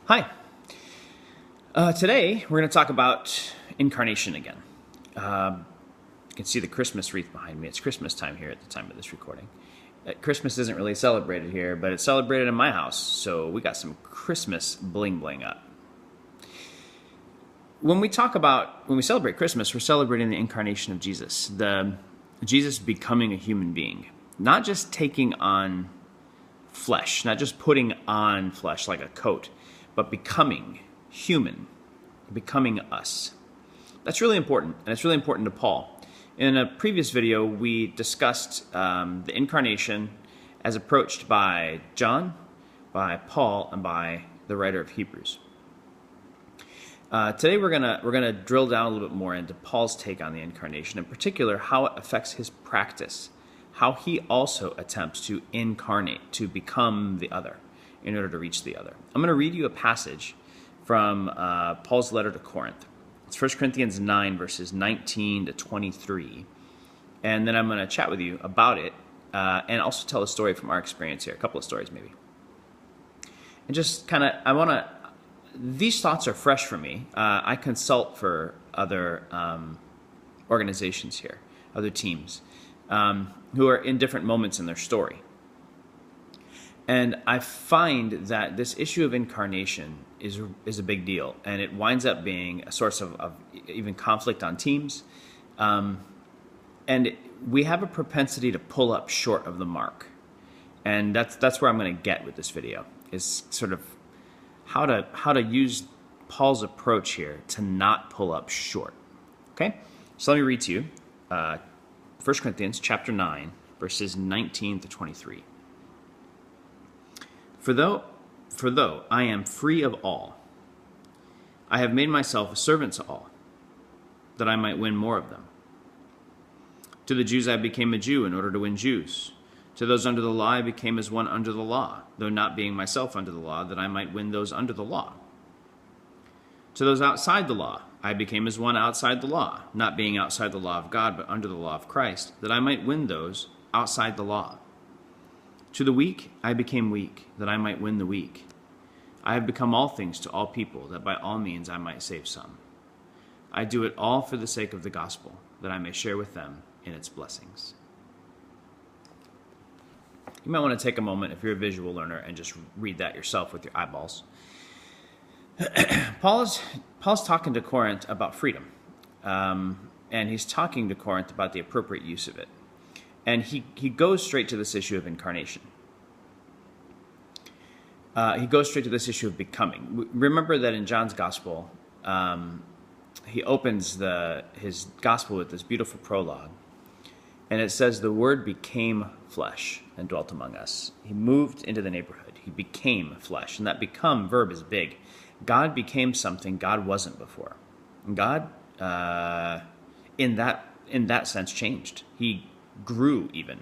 Hi. Today we're going to talk about incarnation again. You can see the Christmas wreath behind me. It's Christmas time here at the time of this recording. Christmas isn't really celebrated here, but it's celebrated in my house, so we got some Christmas bling bling up. When we celebrate Christmas, we're celebrating the incarnation of Jesus, Jesus becoming a human being, not just taking on flesh, not just putting on flesh like a coat, but becoming human, becoming us. That's really important, and it's really important to Paul. In a previous video, we discussed the incarnation as approached by John, by Paul, and by the writer of Hebrews. Today we're gonna drill down a little bit more into Paul's take on the incarnation, in particular how it affects his practice, how he also attempts to incarnate, to become the other, in order to reach the other. I'm going to read you a passage from Paul's letter to Corinth. It's 1 Corinthians 9, verses 19 to 23. And then I'm going to chat with you about it and also tell a story from our experience here, a couple of stories maybe. And just kind of, these thoughts are fresh for me. I consult for other organizations here, other teams, who are in different moments in their story. And I find that this issue of incarnation is a big deal, and it winds up being a source of even conflict on teams. And we have a propensity to pull up short of the mark. And that's where I'm going to get with this video, is sort of how to use Paul's approach here to not pull up short. Okay? So let me read to you 1 Corinthians chapter 9, verses 19 to 23. For though I am free of all, I have made myself a servant to all, that I might win more of them. To the Jews I became a Jew in order to win Jews. To those under the law I became as one under the law, though not being myself under the law, that I might win those under the law. To those outside the law I became as one outside the law, not being outside the law of God, but under the law of Christ, that I might win those outside the law. To the weak I became weak, that I might win the weak. I have become all things to all people, that by all means I might save some. I do it all for the sake of the gospel, that I may share with them in its blessings. You might want to take a moment, if you're a visual learner, and just read that yourself with your eyeballs. Paul's talking to Corinth about freedom, and he's talking to Corinth about the appropriate use of it. And he goes straight to this issue of incarnation. He goes straight to this issue of becoming. Remember that in John's gospel, he opens his gospel with this beautiful prologue. And it says, the Word became flesh and dwelt among us. He moved into the neighborhood. He became flesh. And that become verb is big. God became something God wasn't before. And God, in that sense, changed. He grew even.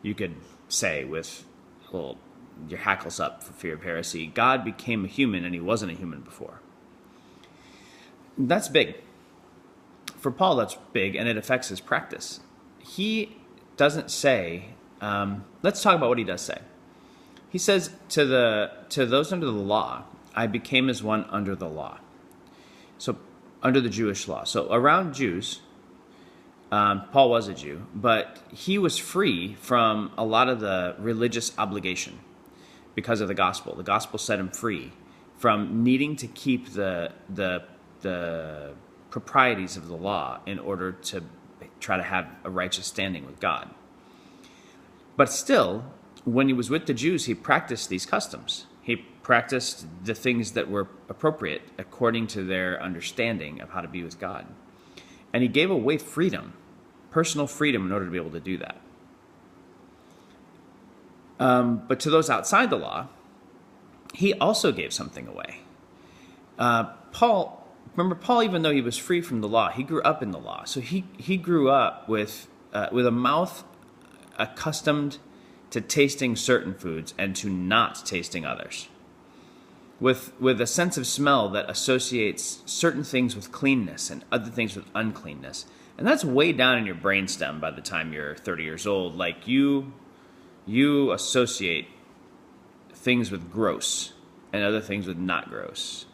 You could say with your hackles up for fear of heresy, God became a human and he wasn't a human before. That's big. For Paul, that's big, and it affects his practice. He doesn't say, let's talk about what he does say. He says, to those under the law, I became as one under the law. So under the Jewish law. So around Jews, Paul was a Jew, but he was free from a lot of the religious obligation because of the gospel. The gospel set him free from needing to keep the proprieties of the law in order to try to have a righteous standing with God. But still, when he was with the Jews, he practiced these customs. He practiced the things that were appropriate according to their understanding of how to be with God. And he gave away freedom, personal freedom, in order to be able to do that. But to those outside the law, he also gave something away. Paul, even though he was free from the law, he grew up in the law. So he grew up with a mouth accustomed to tasting certain foods and to not tasting others. With a sense of smell that associates certain things with cleanness and other things with uncleanness. And that's way down in your brainstem by the time you're 30 years old. Like you associate things with gross and other things with not gross.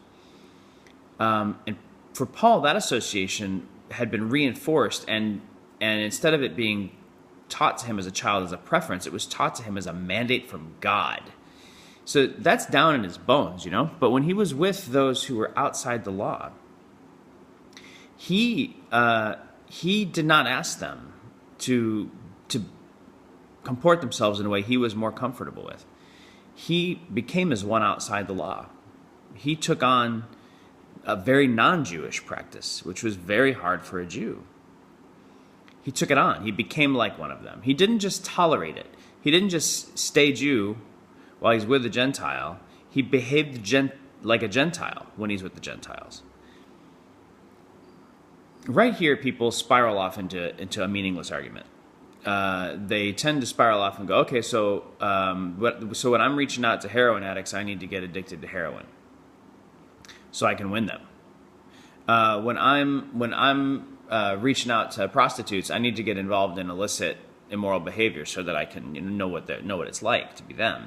And for Paul, that association had been reinforced, and instead of it being taught to him as a child as a preference, it was taught to him as a mandate from God. So that's down in his bones, But when he was with those who were outside the law, he did not ask them to comport themselves in a way he was more comfortable with. He became as one outside the law. He took on a very non-Jewish practice, which was very hard for a Jew. He took it on. He became like one of them. He didn't just tolerate it. He didn't just stay Jew while he's with the Gentile. He behaved like a Gentile when he's with the Gentiles. Right here, people spiral off into a meaningless argument. They tend to spiral off and go, okay, so when I'm reaching out to heroin addicts, I need to get addicted to heroin so I can win them. When I'm reaching out to prostitutes, I need to get involved in illicit, immoral behavior so that I can know what it's like to be them.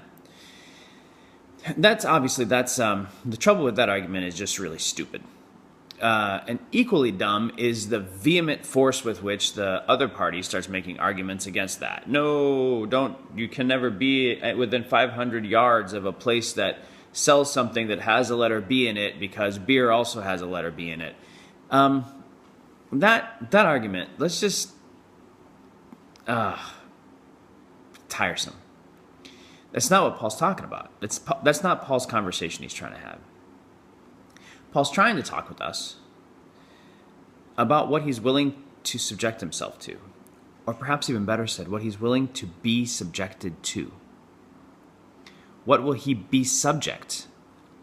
That's the trouble with that argument is just really stupid. And equally dumb is the vehement force with which the other party starts making arguments against that. No, you can never be within 500 yards of a place that sells something that has a letter B in it because beer also has a letter B in it. That argument, let's just, tiresome. That's not what Paul's talking about. That's not Paul's conversation he's trying to have. Paul's trying to talk with us about what he's willing to subject himself to, or perhaps even better said, what he's willing to be subjected to. What will he be subject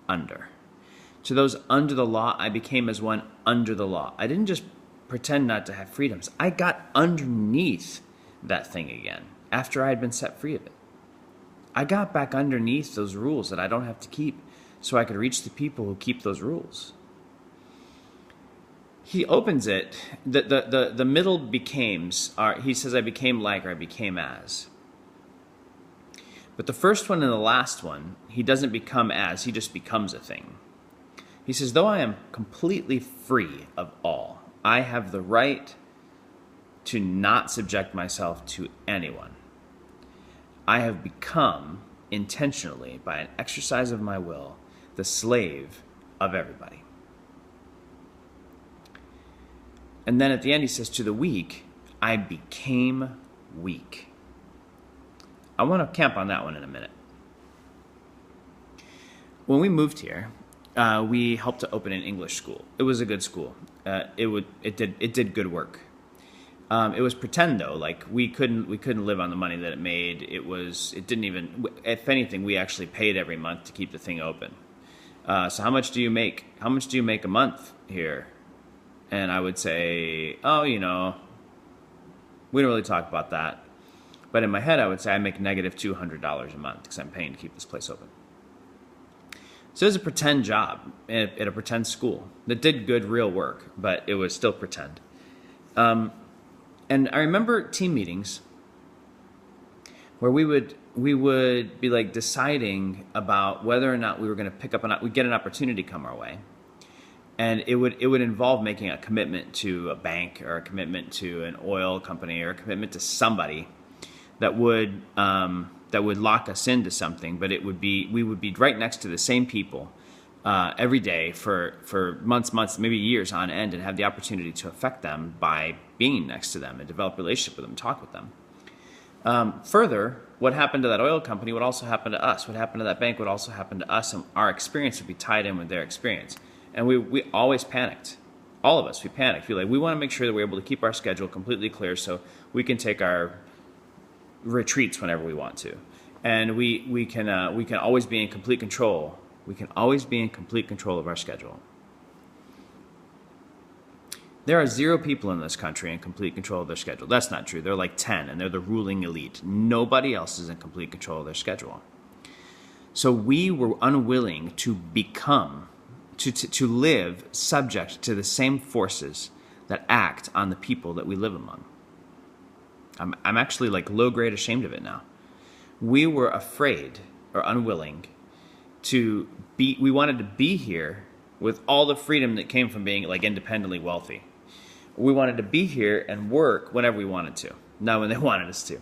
under? To those under the law, I became as one under the law. I didn't just pretend not to have freedoms. I got underneath that thing again after I had been set free of it. I got back underneath those rules that I don't have to keep so I could reach the people who keep those rules. He opens it, the middle becames, he says, I became like, or I became as. But the first one and the last one, he doesn't become as, he just becomes a thing. He says, though I am completely free of all, I have the right to not subject myself to anyone. I have become, intentionally, by an exercise of my will, the slave of everybody. And then at the end he says, to the weak, I became weak. I want to camp on that one in a minute. When we moved here, we helped to open an English school. It was a good school. It did good work. It was pretend though, like we couldn't live on the money that it made. It didn't even, if anything, we actually paid every month to keep the thing open. So how much do you make? How much do you make a month here? And I would say, we don't really talk about that. But in my head, I would say I make negative $200 a month because I'm paying to keep this place open. So it was a pretend job at a pretend school that did good, real work, but it was still pretend. And I remember team meetings where we would be like deciding about whether or not we were going to pick up we'd get an opportunity come our way. And it would involve making a commitment to a bank or a commitment to an oil company or a commitment to somebody that would lock us into something. But we would be right next to the same people every day for months, maybe years on end, and have the opportunity to affect them by being next to them and develop a relationship with them, talk with them. Further, what happened to that oil company would also happen to us. What happened to that bank would also happen to us, and our experience would be tied in with their experience. And we always panicked. All of us, we panicked. We want to make sure that we're able to keep our schedule completely clear so we can take our retreats whenever we want to. And we can always be in complete control. We can always be in complete control of our schedule. There are 0 people in this country in complete control of their schedule. That's not true. They're like 10, and they're the ruling elite. Nobody else is in complete control of their schedule. So we were unwilling to become, to live subject to the same forces that act on the people that we live among. I'm actually like low-grade ashamed of it now. We were afraid or unwilling to wanted to be here with all the freedom that came from being like independently wealthy. We wanted to be here and work whenever we wanted to, not when they wanted us to.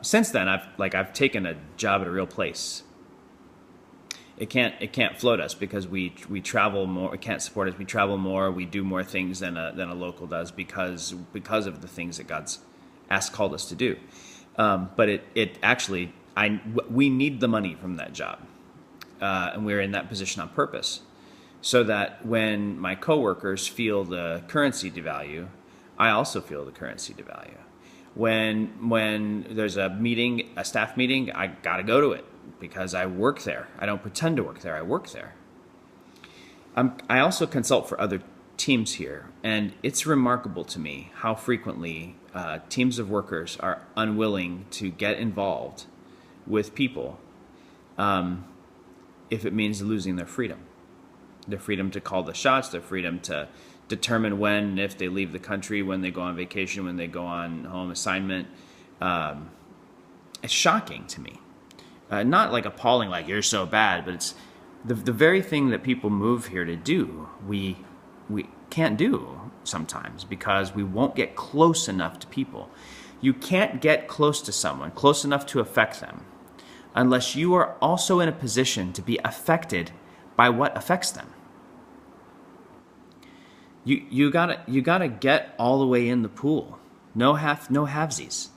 Since then, I've taken a job at a real place. It can't float us because we travel more. It can't support us. We travel more. We do more things than a local does because of the things that God's called us to do. But it actually, we need the money from that job, and we're in that position on purpose, so that when my coworkers feel the currency devalue, I also feel the currency devalue. When there's a meeting, a staff meeting, I gotta go to it because I work there. I don't pretend to work there. I work there. I also consult for other teams here, and it's remarkable to me how frequently teams of workers are unwilling to get involved with people if it means losing their freedom to call the shots, their freedom to determine when and if they leave the country, when they go on vacation, when they go on home assignment. It's shocking to me. Not like appalling, like you're so bad, but it's the very thing that people move here to do, we can't do sometimes because we won't get close enough to people. You can't get close to someone, close enough to affect them, unless you are also in a position to be affected by what affects them. You gotta get all the way in the pool. No halvesies.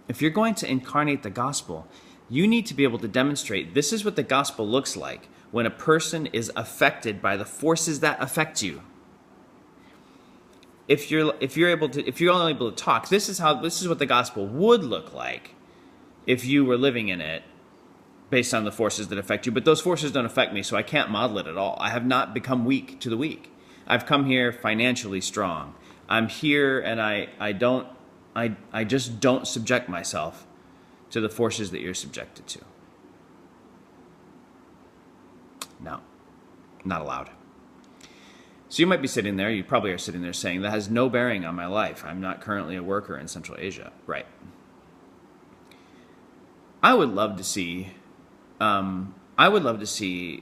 If you're going to incarnate the gospel, you need to be able to demonstrate this is what the gospel looks like when a person is affected by the forces that affect you. If you're only able to talk, this is what the gospel would look like if you were living in it based on the forces that affect you. But those forces don't affect me, so I can't model it at all. I have not become weak to the weak. I've come here financially strong. I'm here and I just don't subject myself to the forces that you're subjected to. No, not allowed. So you might be sitting there, you probably are sitting there saying, that has no bearing on my life. I'm not currently a worker in Central Asia. Right. I would love to see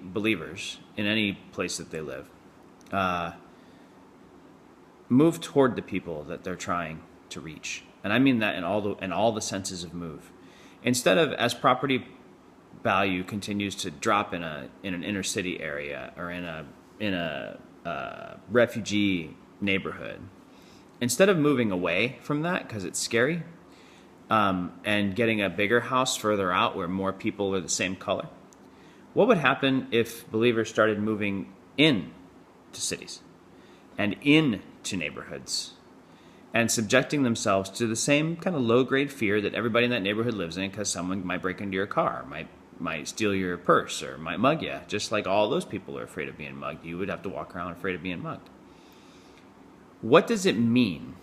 believers in any place that they live move toward the people that they're trying to reach. And I mean that in all the senses of move. Instead of, as property value continues to drop in an inner city area or in a refugee neighborhood, instead of moving away from that because it's scary, and getting a bigger house further out where more people are the same color, what would happen if believers started moving in to cities and into neighborhoods and subjecting themselves to the same kind of low-grade fear that everybody in that neighborhood lives in, because someone might break into your car, might steal your purse, or might mug you? Just like all those people are afraid of being mugged, you would have to walk around afraid of being mugged. What does it mean?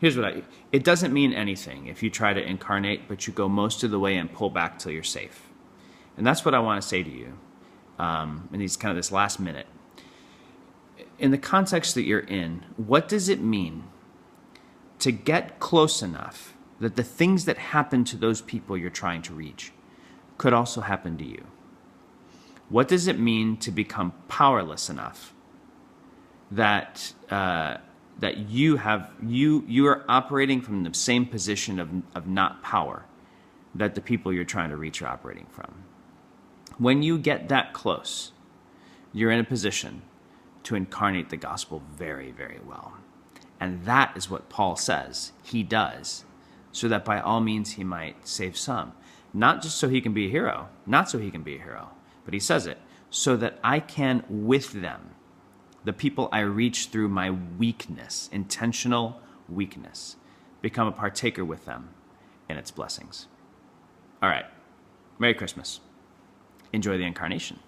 It doesn't mean anything if you try to incarnate, but you go most of the way and pull back till you're safe. And that's what I want to say to you in this last minute. In the context that you're in, what does it mean to get close enough that the things that happen to those people you're trying to reach could also happen to you? What does it mean to become powerless enough that you are operating from the same position of not power that the people you're trying to reach are operating from? When you get that close, you're in a position to incarnate the gospel very, very well. And that is what Paul says he does, so that by all means he might save some. Not just so he can be a hero, not so he can be a hero, but he says it, so that I can with them, the people I reach through my weakness, intentional weakness, become a partaker with them in its blessings. All right. Merry Christmas. Enjoy the incarnation.